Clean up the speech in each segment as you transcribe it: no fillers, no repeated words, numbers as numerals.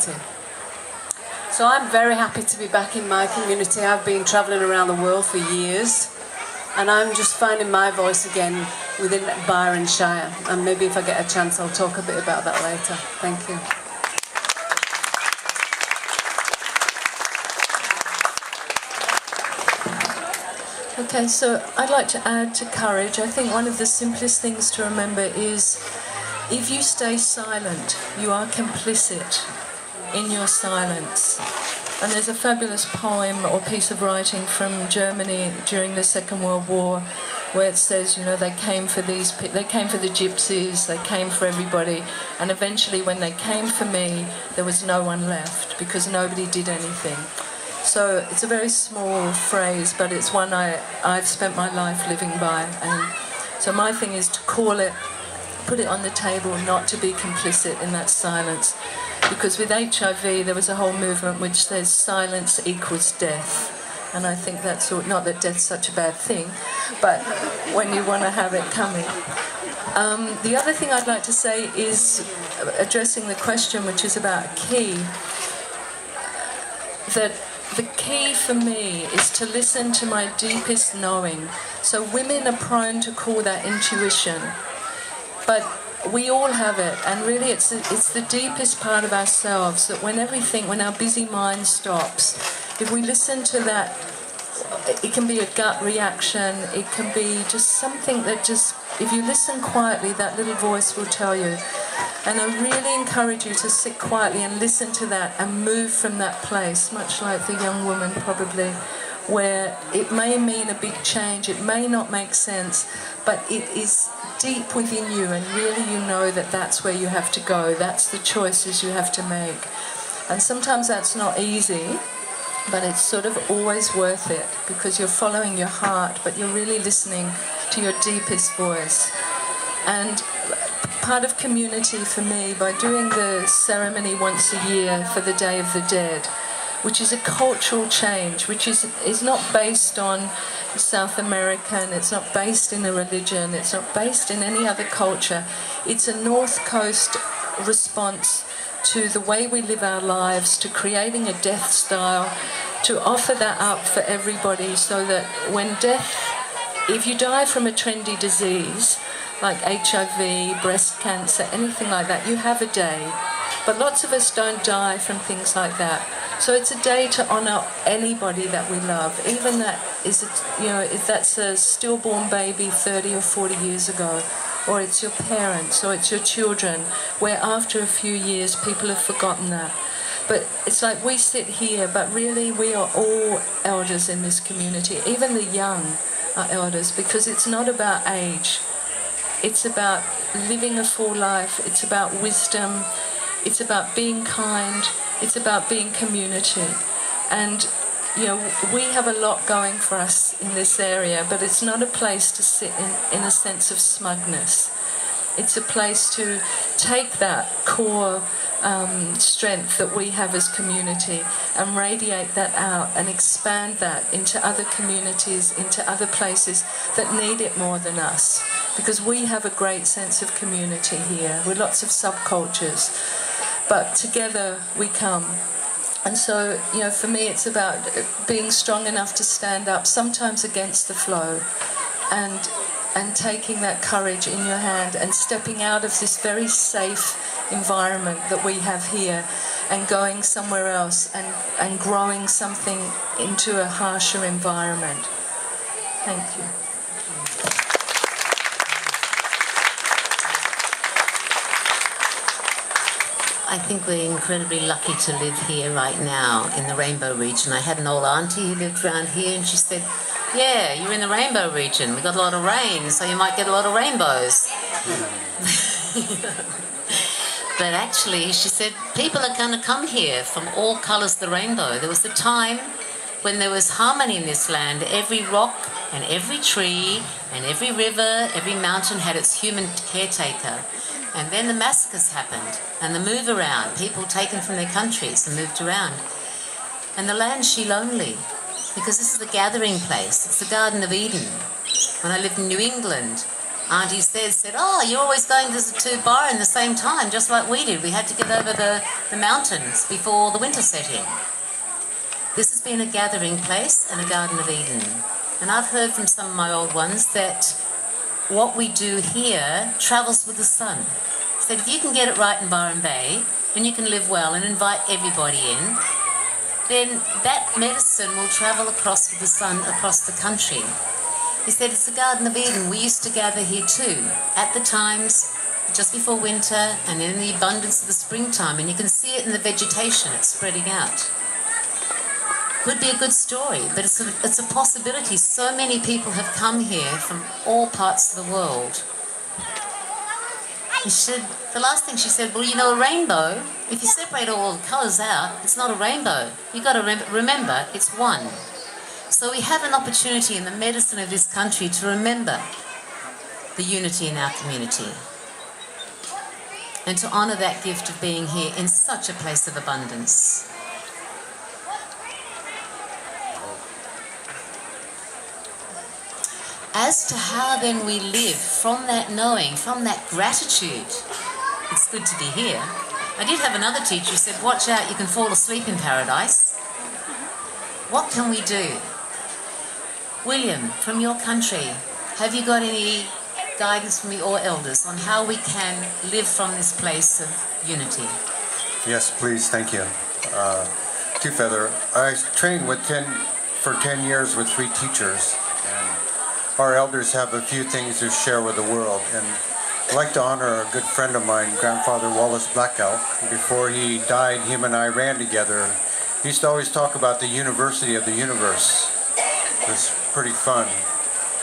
community. So I'm very happy to be back in my community. I've been travelling around the world for years, and I'm just finding my voice again within Byron Shire. And maybe if I get a chance, I'll talk a bit about that later. Thank you. Okay, so I'd like to add to courage. I think one of the simplest things to remember is if you stay silent, you are complicit in your silence. And there's a fabulous poem or piece of writing from Germany during the Second World War where it says, you know, they came for the gypsies, they came for everybody, and eventually when they came for me, there was no one left because nobody did anything. So it's a very small phrase, but it's one I've spent my life living by. And so my thing is to call it, put it on the table, not to be complicit in that silence. Because with HIV, there was a whole movement which says silence equals death. And I think that's not that death's such a bad thing, but when you want to have it coming. The other thing I'd like to say is addressing the question, which is about key, that the key for me is to listen to my deepest knowing. So women are prone to call that intuition, but we all have it, and really it's the deepest part of ourselves that when our busy mind stops, if we listen to that, it can be a gut reaction, it can be just something that just, if you listen quietly, that little voice will tell you. And I really encourage you to sit quietly and listen to that and move from that place, much like the young woman probably, where it may mean a big change, it may not make sense, but it is deep within you, and really you know that that's where you have to go, that's the choices you have to make. And sometimes that's not easy, but it's sort of always worth it, because you're following your heart, but you're really listening to your deepest voice. And part of community for me, by doing the ceremony once a year for the Day of the Dead, which is a cultural change, which is not based on South American, it's not based in a religion, it's not based in any other culture. It's a North Coast response to the way we live our lives, to creating a death style, to offer that up for everybody so that when death, if you die from a trendy disease, like HIV, breast cancer, anything like that, you have a day. But lots of us don't die from things like that. So it's a day to honour anybody that we love, even that is, if that's a stillborn baby 30 or 40 years ago, or it's your parents, or it's your children, where after a few years people have forgotten that. But it's like we sit here, but really we are all elders in this community. Even the young are elders, because it's not about age. It's about living a full life, it's about wisdom, it's about being kind, it's about being community. And, we have a lot going for us in this area, but it's not a place to sit in a sense of smugness. It's a place to take that core strength that we have as community and radiate that out and expand that into other communities, into other places that need it more than us. Because we have a great sense of community here, with lots of subcultures, but together we come. And so, for me it's about being strong enough to stand up, sometimes against the flow, and taking that courage in your hand and stepping out of this very safe environment that we have here and going somewhere else and growing something into a harsher environment. Thank you. I think we're incredibly lucky to live here right now in the Rainbow region. I had an old auntie who lived around here, and she said, yeah, you're in the Rainbow region. We've got a lot of rain, so you might get a lot of rainbows. But actually, she said, people are going to come here from all colours of the rainbow. There was a time when there was harmony in this land. Every rock and every tree and every river, every mountain had its human caretaker. And then the massacres happened, and the move around, people taken from their countries and moved around. And the land's she lonely, because this is the gathering place. It's the Garden of Eden. When I lived in New England, Auntie said, oh, you're always going to Byron the same time, just like we did. We had to get over the mountains before the winter set in. This has been a gathering place and a Garden of Eden. And I've heard from some of my old ones that what we do here travels with the sun. So if you can get it right in Byron Bay, and you can live well and invite everybody in, then that medicine will travel across with the sun across the country. He said it's the Garden of Eden. We used to gather here too, at the times just before winter and in the abundance of the springtime, and you can see it in the vegetation, it's spreading out. Could be a good story, but it's a possibility. So many people have come here from all parts of the world. She said, the last thing she said, well, you know, a rainbow, if you separate all the colours out, it's not a rainbow. You've got to remember, it's one. So we have an opportunity in the medicine of this country to remember the unity in our community and to honour that gift of being here in such a place of abundance. As to how then we live from that knowing, from that gratitude, it's good to be here. I did have another teacher who said, watch out, you can fall asleep in paradise. What can we do? William, from your country, have you got any guidance from your elders on how we can live from this place of unity? Yes, please, thank you. Two Feather, I trained for 10 years with 3 teachers, and our elders have a few things to share with the world. And I'd like to honor a good friend of mine, Grandfather Wallace Blackout. Before he died, him and I ran together. He used to always talk about the university of the universe. It was pretty fun.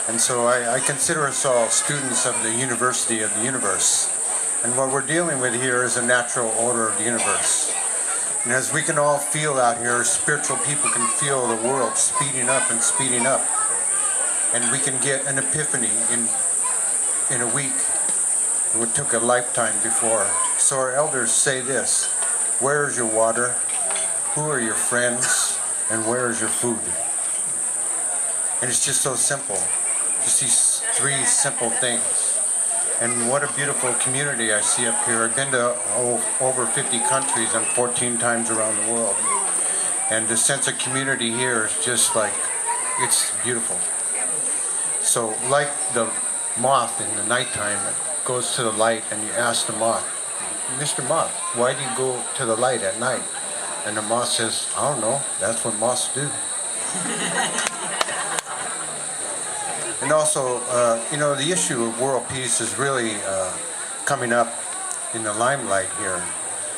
And so I consider us all students of the university of the universe. And what we're dealing with here is a natural order of the universe. And as we can all feel out here, spiritual people can feel the world speeding up and speeding up. And we can get an epiphany in a week. It took a lifetime before. So our elders say this: where is your water? Who are your friends? And where is your food? And it's just so simple. Just these 3 simple things. And what a beautiful community I see up here. I've been to over 50 countries and 14 times around the world. And the sense of community here is just like, it's beautiful. So like the moth in the nighttime that goes to the light, and you ask the moth, Mr. Moth, why do you go to the light at night? And the moth says, I don't know, that's what moths do. And also, the issue of world peace is really coming up in the limelight here.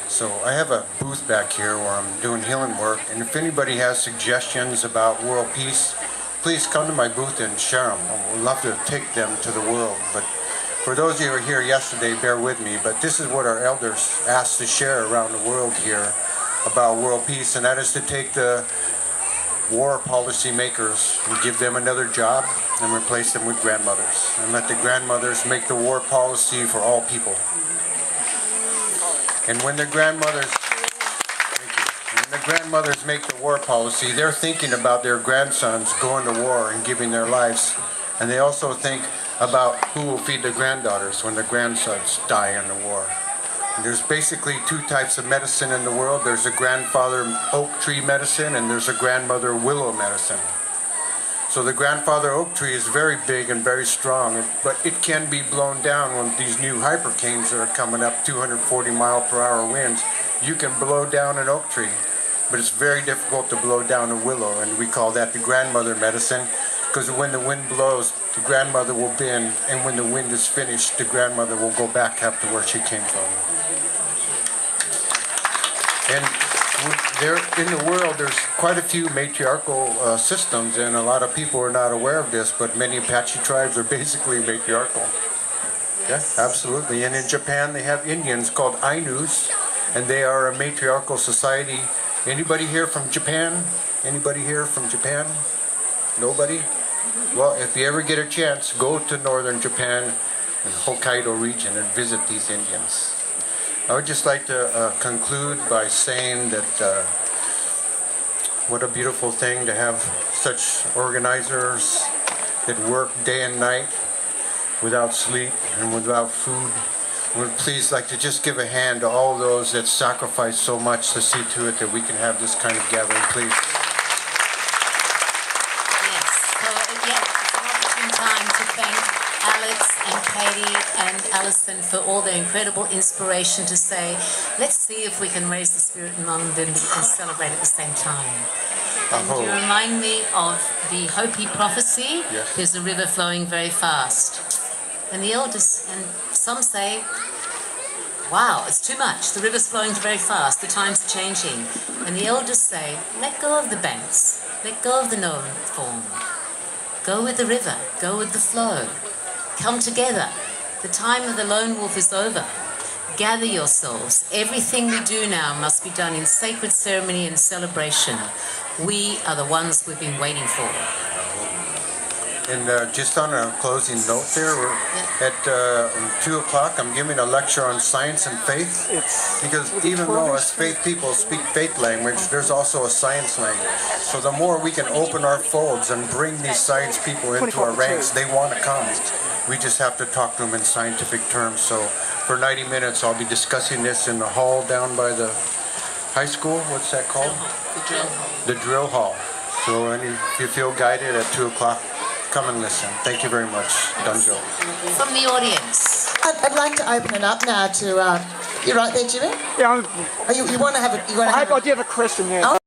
So I have a booth back here where I'm doing healing work, and if anybody has suggestions about world peace, please come to my booth and share them. I would love to take them to the world. But for those of you who were here yesterday, bear with me. But this is what our elders asked to share around the world here about world peace, and that is to take the war policy makers and give them another job and replace them with grandmothers, and let the grandmothers make the war policy for all people. And when the grandmothers make the war policy, they're thinking about their grandsons going to war and giving their lives, and they also think about who will feed the granddaughters when the grandsons die in the war. And there's basically 2 types of medicine in the world. There's a grandfather oak tree medicine, and there's a grandmother willow medicine. So the grandfather oak tree is very big and very strong, but it can be blown down when these new hypercanes that are coming up, 240 mile per hour winds. You can blow down an oak tree, but it's very difficult to blow down a willow, and we call that the grandmother medicine, because when the wind blows, the grandmother will bend, and when the wind is finished, the grandmother will go back up to where she came from. And there in the world, there's quite a few matriarchal systems, and a lot of people are not aware of this, but many Apache tribes are basically matriarchal. Yeah, absolutely. And in Japan, they have Indians called Ainus, and they are a matriarchal society. Anybody here from Japan? Anybody here from Japan? Nobody? Well, if you ever get a chance, go to northern Japan and Hokkaido region and visit these Indians. I would just like to conclude by saying that what a beautiful thing to have such organizers that work day and night without sleep and without food. Would please like to just give a hand to all those that sacrifice so much to see to it that we can have this kind of gathering, please. Yes. So again, it's an opportune time to thank Alex and Katie and Alison for all their incredible inspiration to say, let's see if we can raise the spirit among them and celebrate at the same time. And you remind me of the Hopi prophecy. Yes. There's a river flowing very fast. And the elders, and some say, wow, it's too much. The river's flowing very fast. The times are changing. And the elders say, let go of the banks. Let go of the known form. Go with the river. Go with the flow. Come together. The time of the lone wolf is over. Gather yourselves. Everything we do now must be done in sacred ceremony and celebration. We are the ones we've been waiting for. And just on a closing note there, we're at 2 o'clock, I'm giving a lecture on science and faith. Because even though us faith people speak faith language, there's also a science language. So the more we can open our folds and bring these science people into our ranks, they want to come. We just have to talk to them in scientific terms. So for 90 minutes, I'll be discussing this in the hall down by the high school. What's that called? The drill hall. So if you feel guided at 2 o'clock, come and listen. Thank you very much, Dunjo. From the audience. I'd like to open it up now to. You're right there, Jimmy. Yeah, Oh, you want to have a. You want to I have a, do have a question, yeah.